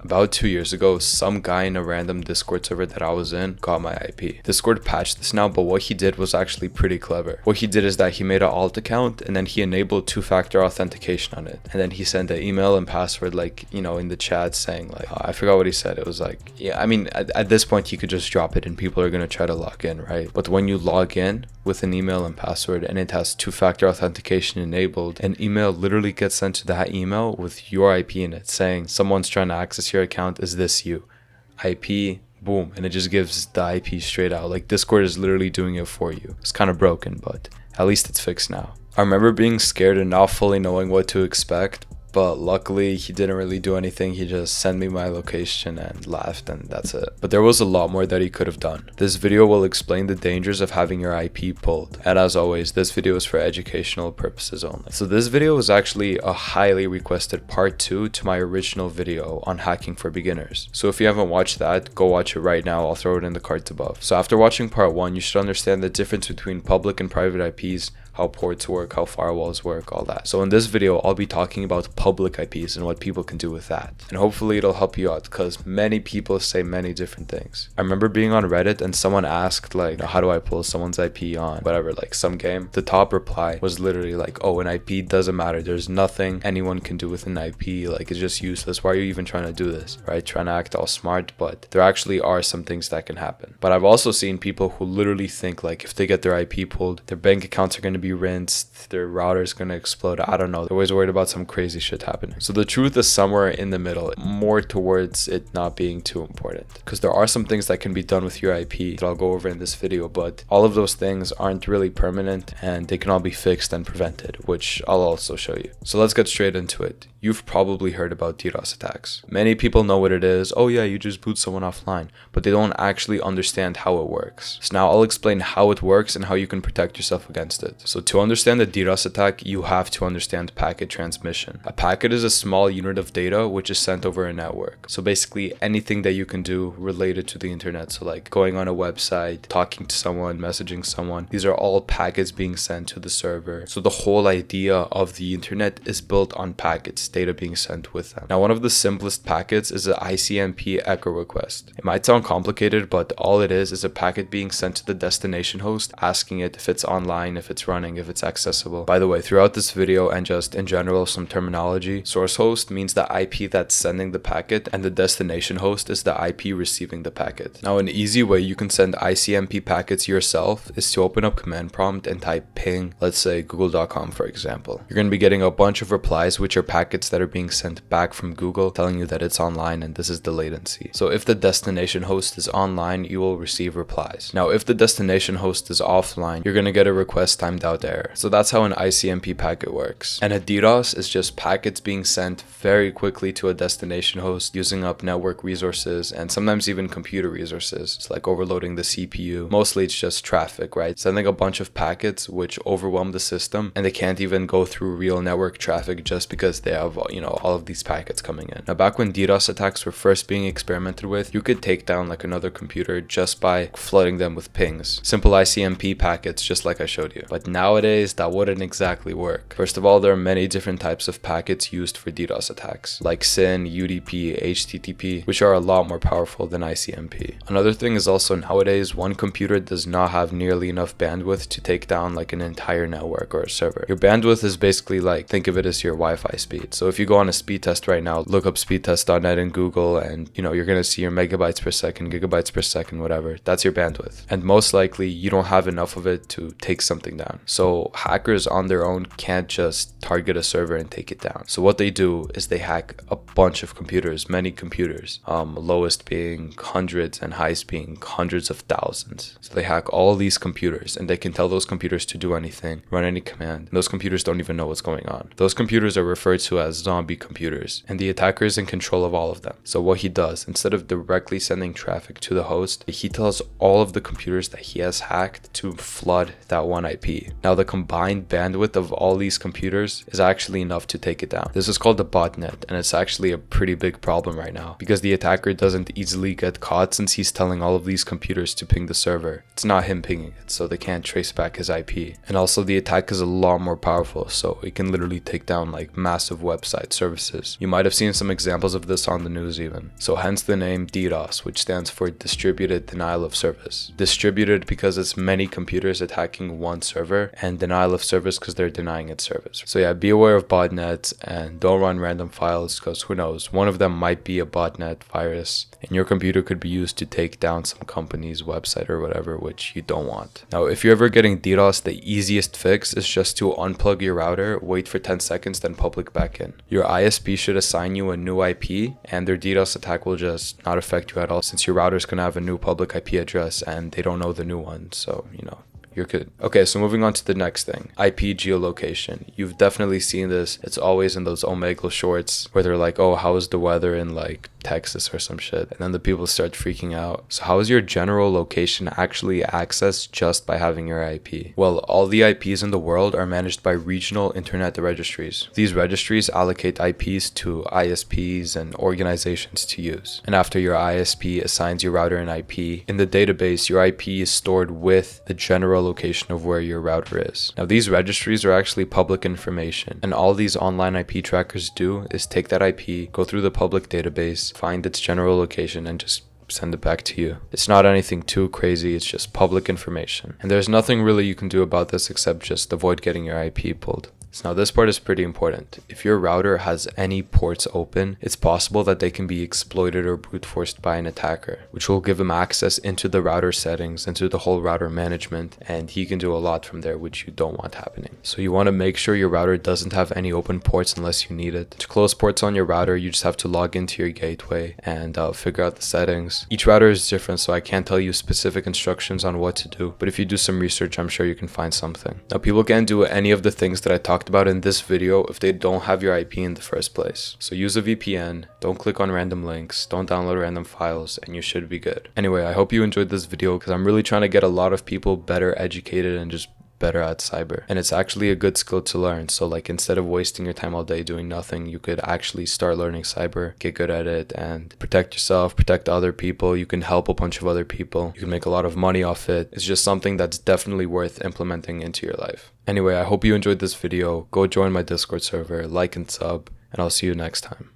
About 2 years ago, some guy in a random Discord server that I was in got my IP. Discord patched this now, but what he did was actually pretty clever. What he did is that he made an alt account and then he enabled two-factor authentication on it. And then he sent an email and password, like, you know, in the chat saying like, I forgot what he said. It was like, yeah, I mean, at this point he could just drop it and people are going to try to log in, right? But when you log in with an email and password and it has two-factor authentication enabled, an email literally gets sent to that email with your IP in it saying someone's trying to access your account. Is this you? IP, boom, and it just gives the IP straight out. Like, Discord is literally doing it for you. It's kind of broken, but at least it's fixed now. I remember being scared and not fully knowing what to expect, but luckily he didn't really do anything. He just sent me my location and left, and that's it. But there was a lot more that he could have done. This video will explain the dangers of having your IP pulled. And as always, this video is for educational purposes only. So this video is actually a highly requested part 2 to my original video on hacking for beginners. So if you haven't watched that, go watch it right now. I'll throw it in the cards above. So after watching part 1, you should understand the difference between public and private IPs, how ports work, how firewalls work, all that. So in this video, I'll be talking about public IPs and what people can do with that. And hopefully it'll help you out because many people say many different things. I remember being on Reddit and someone asked like, how do I pull someone's IP on whatever, like some game? The top reply was literally like, oh, an IP doesn't matter. There's nothing anyone can do with an IP. Like, it's just useless. Why are you even trying to do this, right? Trying to act all smart, but there actually are some things that can happen. But I've also seen people who literally think like if they get their IP pulled, their bank accounts are going to be rinsed, their router's gonna explode. I don't know. They're always worried about some crazy shit happening. So the truth is somewhere in the middle, more towards it not being too important. Because there are some things that can be done with your IP that I'll go over in this video, but all of those things aren't really permanent and they can all be fixed and prevented, which I'll also show you. So let's get straight into it. You've probably heard about DDoS attacks. Many people know what it is. Oh yeah, you just boot someone offline, but they don't actually understand how it works. So now I'll explain how it works and how you can protect yourself against it. So to understand a DDoS attack, you have to understand packet transmission. A packet is a small unit of data which is sent over a network. So basically anything that you can do related to the internet. So like going on a website, talking to someone, messaging someone, these are all packets being sent to the server. So the whole idea of the internet is built on packets, data being sent with them. Now, one of the simplest packets is an ICMP echo request. It might sound complicated, but all it is a packet being sent to the destination host, asking it if it's online, if it's running, if it's accessible. By the way, throughout this video and just in general, some terminology, source host means the IP that's sending the packet and the destination host is the IP receiving the packet. Now, an easy way you can send ICMP packets yourself is to open up command prompt and type ping, let's say google.com for example. You're going to be getting a bunch of replies which are packets that are being sent back from Google telling you that it's online and this is the latency. So if the destination host is online, you will receive replies. Now, if the destination host is offline, you're going to get a request timed out error. So that's how an ICMP packet works. And a DDoS is just packets being sent very quickly to a destination host using up network resources and sometimes even computer resources. It's like overloading the CPU. Mostly it's just traffic, right? Sending a bunch of packets which overwhelm the system and they can't even go through real network traffic just because they have, you know, all of these packets coming in. Now, back when DDoS attacks were first being experimented with, you could take down like another computer just by flooding them with pings. Simple ICMP packets, just like I showed you. But nowadays, that wouldn't exactly work. First of all, there are many different types of packets used for DDoS attacks, like SYN, UDP, HTTP, which are a lot more powerful than ICMP. Another thing is also nowadays, one computer does not have nearly enough bandwidth to take down like an entire network or a server. Your bandwidth is basically like, think of it as your Wi-Fi speed. So if you go on a speed test right now, look up speedtest.net in Google and you know, you're going to see your megabytes per second, gigabytes per second, whatever. That's your bandwidth. And most likely you don't have enough of it to take something down. So hackers on their own can't just target a server and take it down. So what they do is they hack a bunch of computers, many computers, lowest being hundreds and highest being hundreds of thousands. So they hack all these computers and they can tell those computers to do anything, run any command. And those computers don't even know what's going on. Those computers are referred to as zombie computers and the attacker is in control of all of them. So what he does, instead of directly sending traffic to the host, he tells all of the computers that he has hacked to flood that one IP. Now the combined bandwidth of all these computers is actually enough to take it down. This is called a botnet, and it's actually a pretty big problem right now because the attacker doesn't easily get caught since he's telling all of these computers to ping the server. It's not him pinging it, so they can't trace back his IP. And also the attack is a lot more powerful, so it can literally take down like massive website services. You might have seen some examples of this on the news even. So hence the name DDoS, which stands for Distributed Denial of Service. Distributed because it's many computers attacking one server, and denial of service because they're denying its service. So yeah, be aware of botnets and don't run random files because who knows, one of them might be a botnet virus and your computer could be used to take down some company's website or whatever, which you don't want. Now, if you're ever getting DDoS, the easiest fix is just to unplug your router, wait for 10 seconds, then public back in. Your ISP should assign you a new IP and their DDoS attack will just not affect you at all since your router's gonna have a new public IP address and they don't know the new one, so you know, you're good. Okay, so moving on to the next thing, IP geolocation. You've definitely seen this. It's always in those Omegle shorts where they're like, oh, how is the weather in like Texas or some shit? And then the people start freaking out. So how is your general location actually accessed just by having your IP? Well, all the IPs in the world are managed by regional internet registries. These registries allocate IPs to ISPs and organizations to use. And after your ISP assigns your router an IP, in the database, your IP is stored with the general location of where your router is. Now these registries are actually public information, and all these online IP trackers do is take that IP, go through the public database, find its general location, and just send it back to you. It's not anything too crazy, it's just public information. And there's nothing really you can do about this except just avoid getting your IP pulled. So now this part is pretty important. If your router has any ports open, it's possible that they can be exploited or brute forced by an attacker, which will give him access into the router settings, into the whole router management, and he can do a lot from there, which you don't want happening. So you want to make sure your router doesn't have any open ports unless you need it. To close ports on your router, you just have to log into your gateway and figure out the settings. Each router is different, so I can't tell you specific instructions on what to do, but if you do some research, I'm sure you can find something. Now people can't do any of the things that I talked about in this video if they don't have your IP in the first place. So use a VPN, don't click on random links, don't download random files, and you should be good. Anyway, I hope you enjoyed this video because I'm really trying to get a lot of people better educated and just better at cyber, and it's actually a good skill to learn. So like instead of wasting your time all day doing nothing, you could actually start learning cyber, get good at it, and protect yourself, protect other people. You can help a bunch of other people, you can make a lot of money off it. It's just something that's definitely worth implementing into your life. Anyway, I hope you enjoyed this video. Go join my Discord server, like and sub, and I'll see you next time.